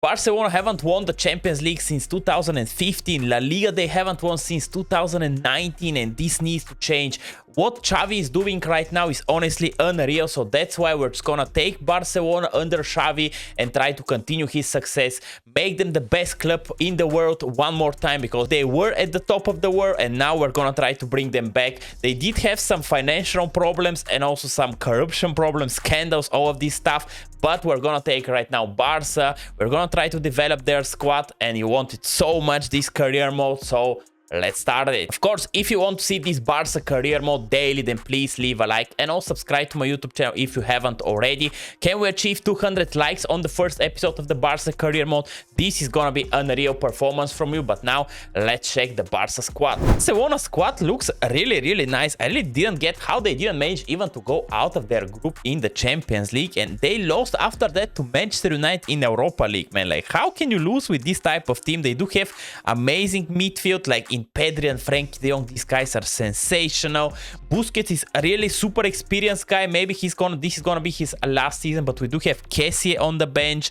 Barcelona haven't won the Champions League since 2015. La Liga they haven't won since 2019, and this needs to change. What Xavi is doing right now is honestly unreal, so that's why we're just gonna take Barcelona under Xavi and try to continue his success, make them the best club in the world one more time, because they were at the top of the world and now we're gonna try to bring them back. They did have some financial problems and also some corruption problems, scandals, all of this stuff, but we're gonna take right now Barca. We're gonna try to develop their squad, and you wanted so much this career mode, so let's start it. Of course, if you want to see this Barca career mode daily, then please leave a like and also subscribe to my YouTube channel if you haven't already. Can we achieve 200 likes on the first episode of the Barca career mode? This is gonna be unreal performance from you, but now let's check the Barca squad. Barcelona squad looks really nice. I really didn't get how they didn't manage even to go out of their group in the Champions League, and they lost after that to Manchester United in Europa League, man. Like, how can you lose with this type of team? They do have amazing midfield, like in Pedri and Frenkie de Jong. These guys are sensational. Busquets is a really super experienced guy. Maybe this is gonna be his last season, but we do have Kessie on the bench.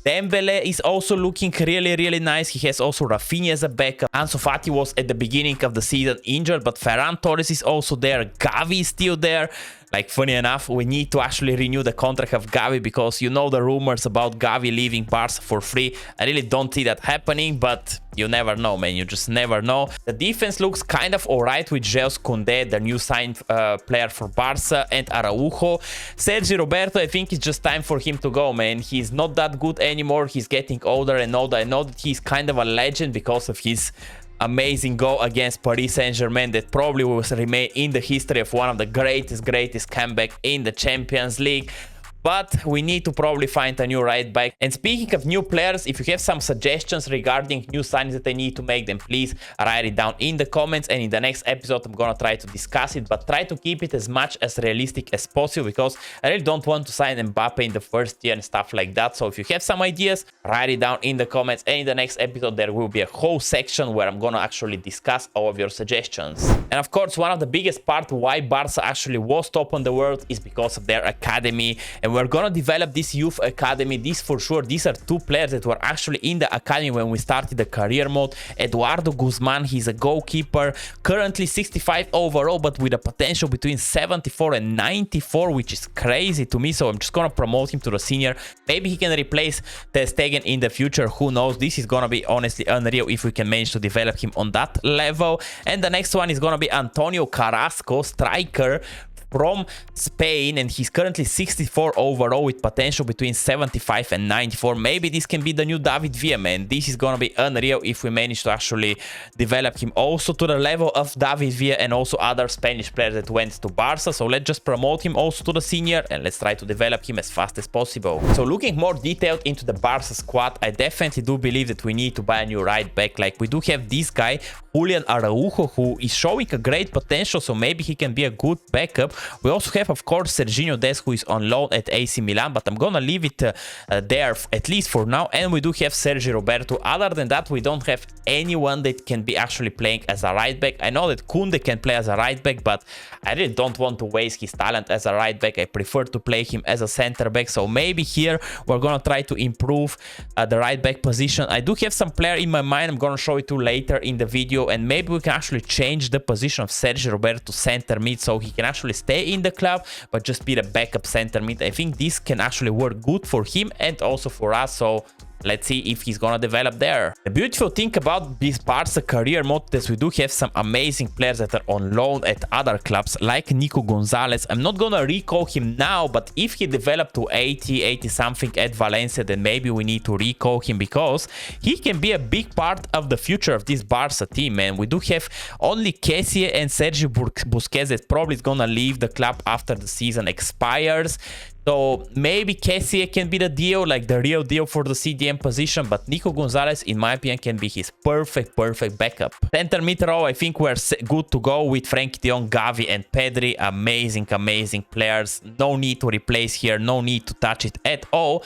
Dembele is also looking really nice. He has also Rafinha as a backup. Ansu Fati was at the beginning of the season injured, but Ferran Torres is also there. Gavi is still there. Like, funny enough, we need to actually renew the contract of Gavi, because you know the rumors about Gavi leaving Barca for free. I really don't see that happening, but you never know, man. You just never know. The defense looks kind of alright with Jules Koundé, the new signed player for Barca, and Araujo. Sergio Roberto, I think it's just time for him to go, man. He's not that good anymore. He's getting older and older. I know that he's kind of a legend because of his amazing goal against Paris Saint-Germain that probably will remain in the history of one of the greatest comeback in the Champions League. But we need to probably find a new right back. And speaking of new players, if you have some suggestions regarding new signings that I need to make, then please write it down in the comments, and in the next episode I'm gonna try to discuss it, but try to keep it as much as realistic as possible, because I really don't want to sign Mbappe in the first year and stuff like that. So if you have some ideas, write it down in the comments, and in the next episode there will be a whole section where I'm gonna actually discuss all of your suggestions. And of course, one of the biggest part why Barca actually was top on the world is because of their academy, and we're gonna develop this youth academy. This for sure, these are two players that were actually in the academy when we started the career mode. Eduardo Guzman, he's a goalkeeper, currently 65 overall, but with a potential between 74 and 94, which is crazy to me. So I'm just gonna promote him to the senior. Maybe he can replace Ter Stegen in the future, who knows. This is gonna be honestly unreal if we can manage to develop him on that level. And the next one is gonna be Antonio Carrasco, striker from Spain, and he's currently 64 overall with potential between 75 and 94. Maybe this can be the new David Villa, man. This is gonna be unreal if we manage to actually develop him also to the level of David Villa and also other Spanish players that went to Barca. So let's just promote him also to the senior, and let's try to develop him as fast as possible. So looking more detailed into the Barca squad, I definitely do believe that we need to buy a new right back. Like, we do have this guy Julian Araujo, who is showing a great potential, so maybe he can be a good backup. We also have, of course, Serginho Dest, who is on loan at AC Milan, but I'm gonna leave it there at least for now. And we do have Sergio Roberto. Other than that, we don't have anyone that can be actually playing as a right back. I know that Koundé can play as a right back, but I really don't want to waste his talent as a right back. I prefer to play him as a center back. So maybe here we're gonna try to improve the right back position. I do have some player in my mind. I'm gonna show it to you later in the video, and maybe we can actually change the position of Sergio Roberto to center mid, so he can actually stay in the club but just be the backup center mid. I think this can actually work good for him and also for us, so let's see if he's gonna develop there. The beautiful thing about this Barca career mode is we do have some amazing players that are on loan at other clubs, like Nico Gonzalez. I'm not gonna recall him now, but if he developed to 80 something at Valencia, then maybe we need to recall him, because he can be a big part of the future of this Barca team, man. We do have only Kessie and Sergio Busquets that probably is gonna leave the club after the season expires. So maybe Kessie can be the deal, like the real deal for the CDM position, but Nico Gonzalez, in my opinion, can be his perfect backup. Center mid row, I think we're good to go with Frenkie de Jong, Gavi, and Pedri. Amazing players. No need to replace here, no need to touch it at all.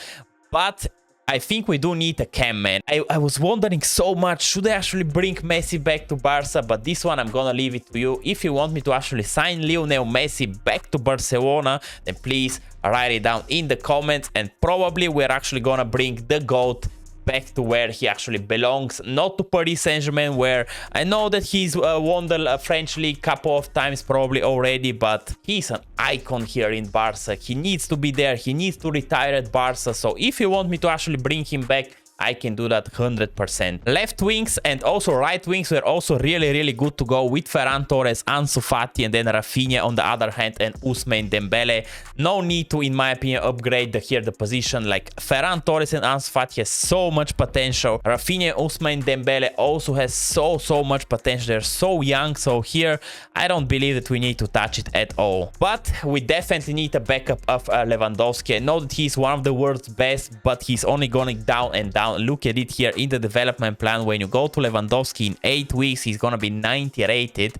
But I think we do need a cam, man. I was wondering so much, should I actually bring Messi back to Barca? But this one I'm gonna leave it to you. If you want me to actually sign Lionel Messi back to Barcelona, then please write it down in the comments, and probably we're actually gonna bring the GOAT back to where he actually belongs, not to Paris Saint-Germain, where I know that he's won the French league couple of times probably already, but he's an icon here in Barca. He needs to be there, he needs to retire at Barca. So if you want me to actually bring him back, I can do that 100%. Left wings and also right wings were also really good to go with Ferran Torres, Ansu Fati, and then Rafinha on the other hand, and Ousmane Dembele. No need to, in my opinion, upgrade the position. Like Ferran Torres and Ansu Fati has so much potential. Rafinha and Ousmane Dembele also has so much potential. They're so young, so here I don't believe that we need to touch it at all. But we definitely need a backup of Lewandowski. I know that he's one of the world's best, but he's only going down and down. Look at it here in the development plan. When you go to Lewandowski in 8 weeks, he's gonna be 90 rated,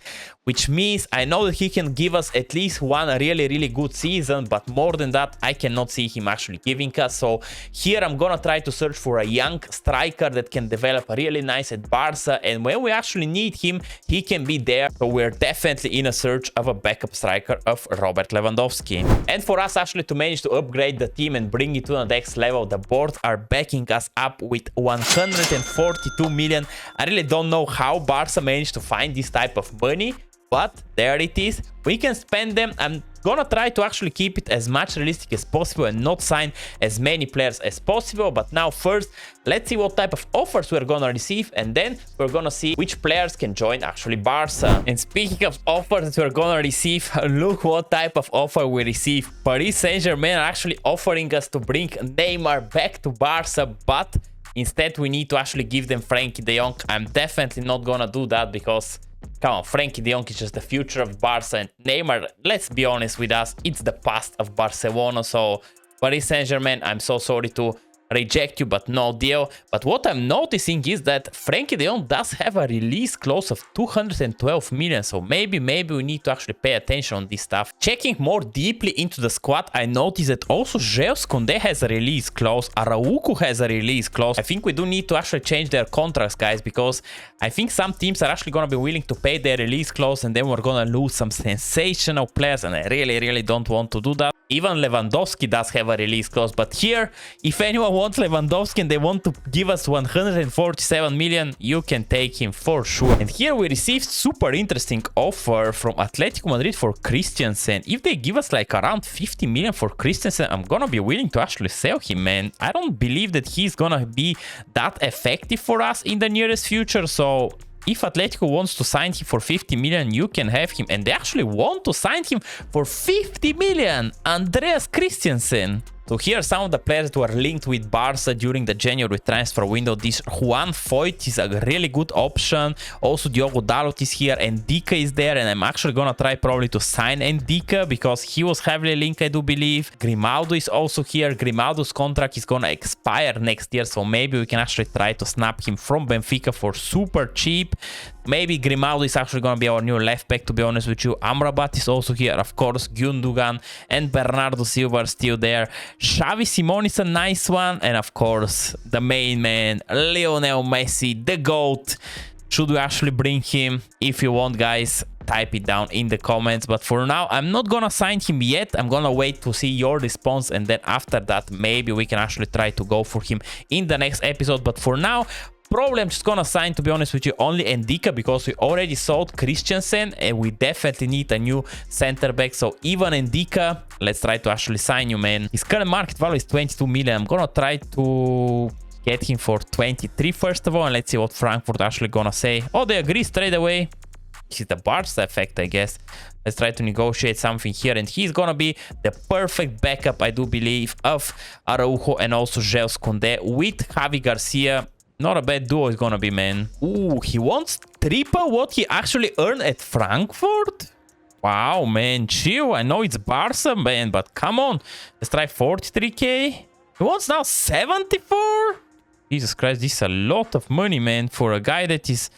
which means I know that he can give us at least one really good season, but more than that I cannot see him actually giving us. So here I'm gonna try to search for a young striker that can develop really nice at Barca, and when we actually need him, he can be there. So we're definitely in a search of a backup striker of Robert Lewandowski. And for us actually to manage to upgrade the team and bring it to the next level, the board are backing us up with 142 million. I really don't know how Barca managed to find this type of money, but there it is. We can spend them. I'm gonna try to actually keep it as much realistic as possible and not sign as many players as possible. But now first, let's see what type of offers we're gonna receive, and then we're gonna see which players can join actually Barca. And speaking of offers that we're gonna receive, look what type of offer we receive. Paris Saint-Germain are actually offering us to bring Neymar back to Barca, but instead we need to actually give them Frenkie de Jong. I'm definitely not gonna do that because, come on, Frenkie de Jong is just the future of Barca, and Neymar, let's be honest with us, it's the past of Barcelona. So Paris Saint-Germain, I'm so sorry to reject you, but no deal. But what I'm noticing is that Frenkie de Jong does have a release clause of 212 million, so maybe we need to actually pay attention on this stuff. Checking more deeply into the squad, I noticed that also Jules Koundé has a release clause, Araujo has a release clause. I think we do need to actually change their contracts, guys, because I think some teams are actually going to be willing to pay their release clause, and then we're going to lose some sensational players, and I really don't want to do that. Even Lewandowski does have a release clause, but here, if anyone wants Lewandowski and they want to give us 147 million, you can take him for sure. And here we received super interesting offer from Atletico Madrid for Christensen. If they give us like around 50 million for Christensen, I'm gonna be willing to actually sell him, man. I don't believe that he's gonna be that effective for us in the nearest future, so if Atletico wants to sign him for 50 million, you can have him. And they actually want to sign him for 50 million. Andreas Christensen. So here are some of the players that were linked with Barca during the January transfer window. This Juan Foyt is a really good option. Also Diogo Dalot is here, and Ndika is there, and I'm actually gonna try probably to sign Ndika because he was heavily linked, I do believe. Grimaldo is also here. Grimaldo's contract is gonna expire next year, so maybe we can actually try to snap him from Benfica for super cheap. Maybe Grimaldo is actually going to be our new left back, to be honest with you. Amrabat is also here, of course. Gundogan and Bernardo Silva are still there. Xavi Simon is a nice one. And of course, the main man, Lionel Messi, the GOAT. Should we actually bring him? If you want, guys, type it down in the comments. But for now, I'm not gonna sign him yet. I'm gonna wait to see your response, and then after that, maybe we can actually try to go for him in the next episode. But for now, probably I'm just gonna sign, to be honest with you, only Ndika, because we already sold Christensen and we definitely need a new center back. So even Ndika, let's try to actually sign you, man. His current market value is 22 million. I'm gonna try to get him for 23 first of all, and let's see what Frankfurt actually gonna say. Oh, they agree straight away. This is the Barca effect, I guess. Let's try to negotiate something here, and he's gonna be the perfect backup, I do believe, of Araujo and also Jules Koundé with Javi Garcia. Not a bad duo it's gonna be, man. Ooh, he wants triple what he actually earned at Frankfurt? Wow, man, chill. I know it's Barca, man, but come on. Let's try 43k. He wants now 74? Jesus Christ, this is a lot of money, man, for a guy that is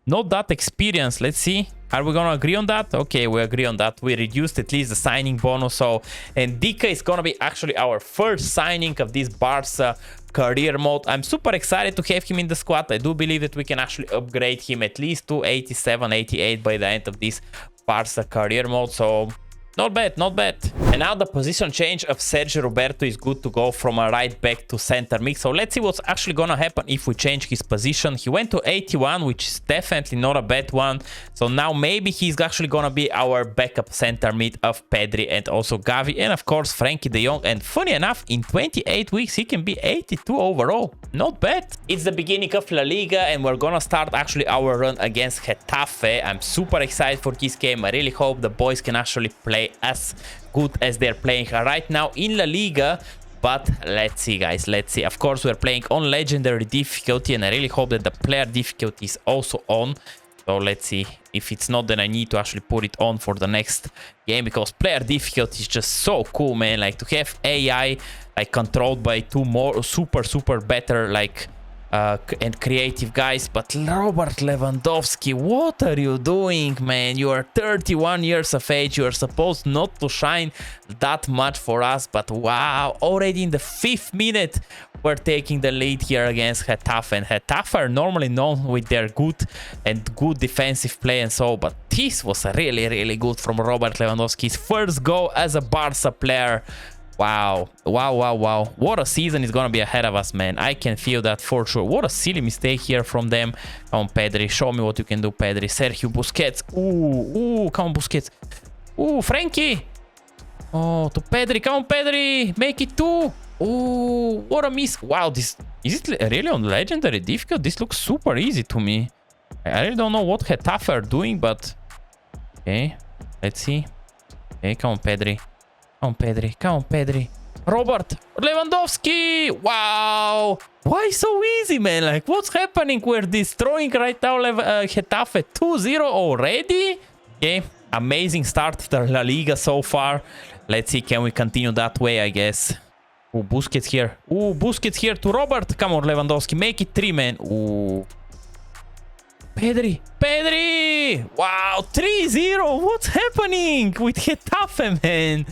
not that experienced. Let's see. Are we gonna agree on that? Okay, we agree on that. We reduced at least the signing bonus. So, and Ndika is gonna be actually our first signing of this Barca career mode. I'm super excited to have him in the squad. I do believe that we can actually upgrade him at least to 87, 88 by the end of this Barca career mode. So Not bad, not bad. And now the position change of Sergio Roberto is good to go from a right back to center mid. So let's see what's actually gonna happen if we change his position. He went to 81, which is definitely not a bad one. So now maybe he's actually gonna be our backup center mid of Pedri and also Gavi. And of course, Frenkie de Jong. And funny enough, in 28 weeks, he can be 82 overall. Not bad. It's the beginning of La Liga and we're gonna start actually our run against Getafe. I'm super excited for this game. I really hope the boys can actually play as good as they're playing right now in La Liga. But let's see, guys, let's see. Of course, we're playing on legendary difficulty and I really hope that the player difficulty is also on. So let's see. If it's not, then I need to actually put it on for the next game, because player difficulty is just so cool, man. Like, to have AI like controlled by two more super better like and creative guys. But Robert Lewandowski, what are you doing, man? You are 31 years of age. You are supposed not to shine that much for us, but wow, already in the 5th minute we're taking the lead here against Getafe. And Getafe are normally known with their good defensive play and so, but this was really good from Robert Lewandowski's first goal as a Barca player. Wow. What a season is gonna be ahead of us, man. I can feel that for sure. What a silly mistake here from them. Come on, Pedri, show me what you can do, Pedri. Sergio Busquets. Ooh, come on, Busquets. Ooh, Frenkie. Oh, to Pedri. Come on, Pedri. Make it 2. Ooh, what a miss. Wow, this is it really on legendary difficult? This looks super easy to me. I really don't know what Getafe are doing, but okay, let's see. Okay, come on, Pedri. Come on, Pedri. Come on, Pedri. Robert Lewandowski. Wow. Why so easy, man? Like, what's happening? We're destroying right now Getafe 2-0 already. Okay. Amazing start to La Liga so far. Let's see. Can we continue that way, I guess? Ooh, Busquets here. Ooh, Busquets here to Robert. Come on, Lewandowski. Make it 3, man. Ooh. Pedri. Pedri. Wow. 3-0. What's happening with Getafe, man?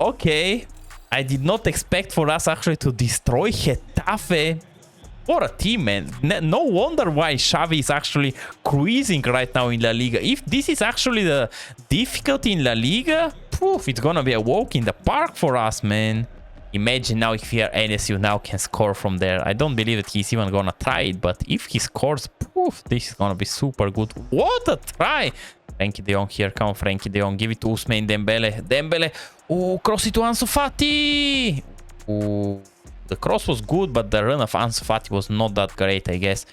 Okay, I did not expect for us actually to destroy Getafe. What a team, man. No wonder why Xavi is actually cruising right now in La Liga. If this is actually the difficulty in La Liga, poof, it's gonna be a walk in the park for us, man. Imagine now if here NSU now can score from there. I don't believe that he's even gonna try it, but if he scores, poof, this is gonna be super good. What a try! Frenkie de Jong here. Come on, Frenkie de Jong. Give it to Ousmane Dembele. Dembele. Oh, cross it to Ansu Fati. Oh, the cross was good, but the run of Ansu Fati was not that great, I guess.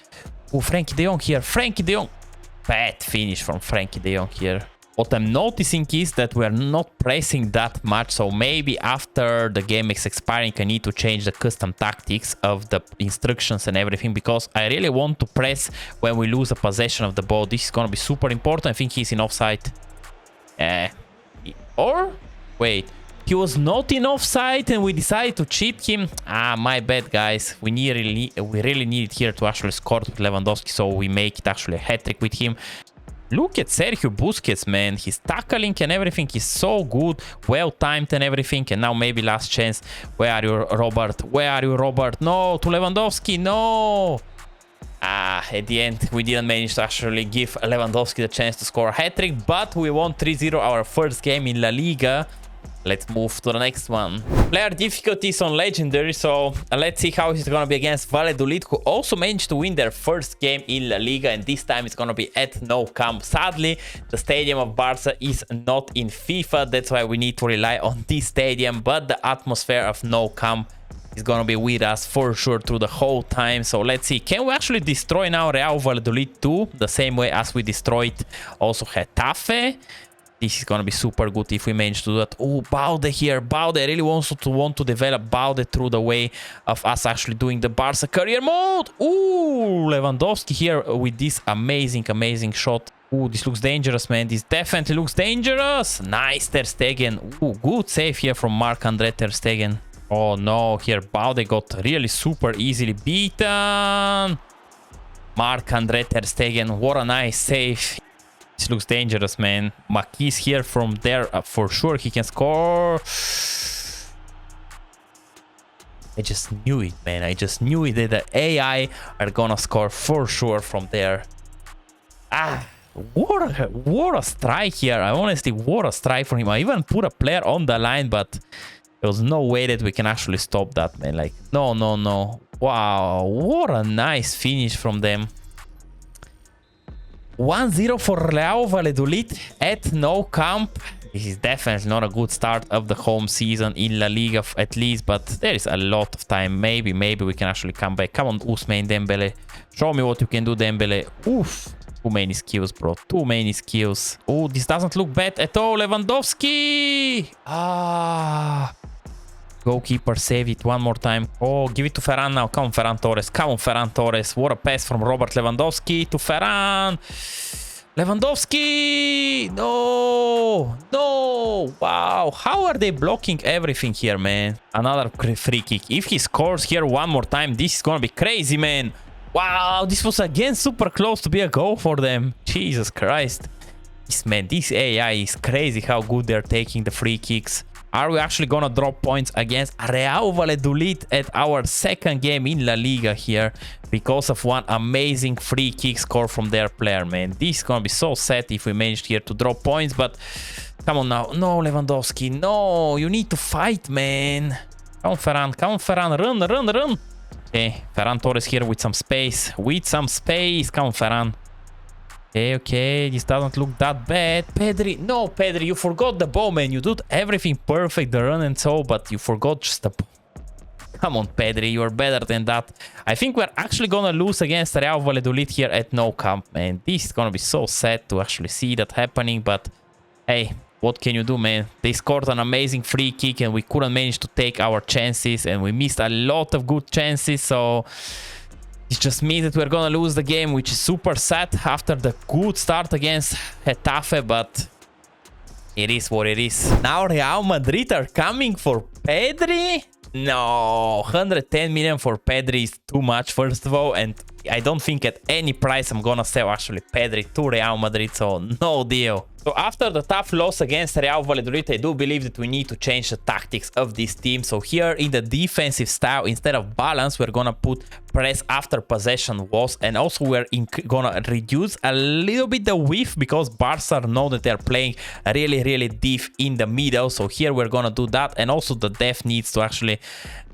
Oh, Frenkie de Jong here. Frenkie de Jong. Bad finish from Frenkie de Jong here. What I'm noticing is that we're not pressing that much, so maybe after the game is expiring I need to change the custom tactics of the instructions and everything, because I really want to press when we lose a possession of the ball. This is gonna be super important. I think he's in offside. Or wait, he was not in offside and we decided to cheat him. Ah, my bad, guys. We really need it here to actually score with Lewandowski, so we make it actually a hat-trick with him. Look at Sergio Busquets, man. His tackling and everything is so good. Well timed and everything. And now maybe last chance. Where are you, Robert? Where are you, Robert? No, to Lewandowski. No. Ah, at the end, we didn't manage to actually give Lewandowski the chance to score a hat-trick. But we won 3-0 our first game in La Liga. Let's move to the next one. Player difficulties on legendary, so let's see how it's gonna be against Valladolid, who also managed to win their first game in La Liga, and this time it's gonna be at Nou Camp. Sadly, the stadium of Barca is not in FIFA, that's why we need to rely on this stadium, but the atmosphere of Nou Camp is gonna be with us for sure through the whole time. So let's see, can we actually destroy now Real Valladolid too, the same way as we destroyed also Getafe? This is gonna be super good if we manage to do that. Oh, Balde here. Balde, I really want to develop Balde through the way of us actually doing the Barca career mode. Ooh, Lewandowski here with this amazing shot. Ooh, this looks dangerous, man. This definitely looks dangerous. Nice, Ter Stegen. Ooh, good save here from Marc-André Ter Stegen. Oh no, here Balde got really super easily beaten. Marc-André Ter Stegen, what a nice save. This looks dangerous, man. Maquis here from there. For sure he can score. I just knew it, man. I just knew it that the AI are gonna score for sure from there. Ah, What a strike here. I honestly, what a strike from him. I even put a player on the line, but there was no way that we can actually stop that, man. Like, no, no, no. Wow, what a nice finish from them. 1-0 for Real Valladolid at Nou Camp. This is definitely not a good start of the home season in La Liga, at least, but there is a lot of time. Maybe we can actually come back. Come on, Ousmane Dembele. Show me what you can do, Dembele. Oof. Too many skills, bro. Too many skills. Oh, this doesn't look bad at all. Lewandowski. Ah. Goalkeeper, save it one more time. Oh, give it to Ferran now. Come on, Ferran Torres. Come on, Ferran Torres. What a pass from Robert Lewandowski to Ferran. Lewandowski. No. No. Wow. How are they blocking everything here, man? Another free kick. If he scores here one more time, this is gonna be crazy, man. Wow, this was again super close to be a goal for them. Jesus Christ. This AI is crazy how good they're taking the free kicks. Are we actually gonna drop points against Real Valladolid at our second game in La Liga here because of one amazing free kick score from their player, man? This is gonna be so sad if we managed here to drop points, but come on now. No, Lewandowski, no, you need to fight, man. Come on, Ferran, run. Okay, Ferran Torres here with some space. Come on, Ferran. Okay, this doesn't look that bad. Pedri, no, Pedri, you forgot the ball, man. You did everything perfect, the run and so, but you forgot just the ball. Come on, Pedri, you are better than that. I think we're actually gonna lose against Real Valladolid here at Nou Camp, man. This is gonna be so sad to actually see that happening, but hey, what can you do, man? They scored an amazing free kick and we couldn't manage to take our chances, and we missed a lot of good chances, so it just means that we're gonna lose the game, which is super sad after the good start against Getafe, but it is what it is. Now Real Madrid are coming for Pedri? No, 110 million for Pedri is too much, first of all, and I don't think at any price I'm gonna sell actually Pedri to Real Madrid, so no deal. So after the tough loss against Real Valladolid, I do believe that we need to change the tactics of this team. So here in the defensive style, instead of balance, we're gonna put press after possession was, and also we're gonna reduce a little bit the width because Barca know that they're playing really deep in the middle. So here we're gonna do that, and also the depth needs to actually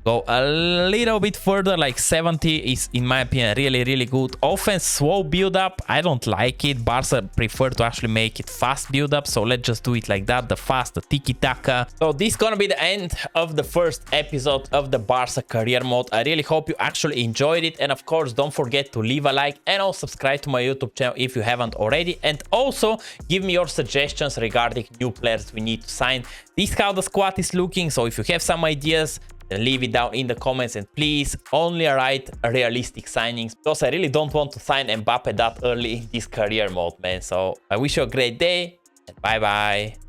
go a little bit further, like 70 is in my opinion really good. Offense slow build up, I don't like it. Barca prefer to actually make it fast build up, so let's just do it like that, the fast, the tiki-taka. So this is gonna be the end of the first episode of the Barca career mode. I really hope you actually enjoyed it, and of course don't forget to leave a like and also subscribe to my YouTube channel if you haven't already, and also give me your suggestions regarding new players we need to sign. This is how the squad is looking, so if you have some ideas, leave it down in the comments, and please only write realistic signings because I really don't want to sign Mbappe that early in this career mode, man. So I wish you a great day and bye bye.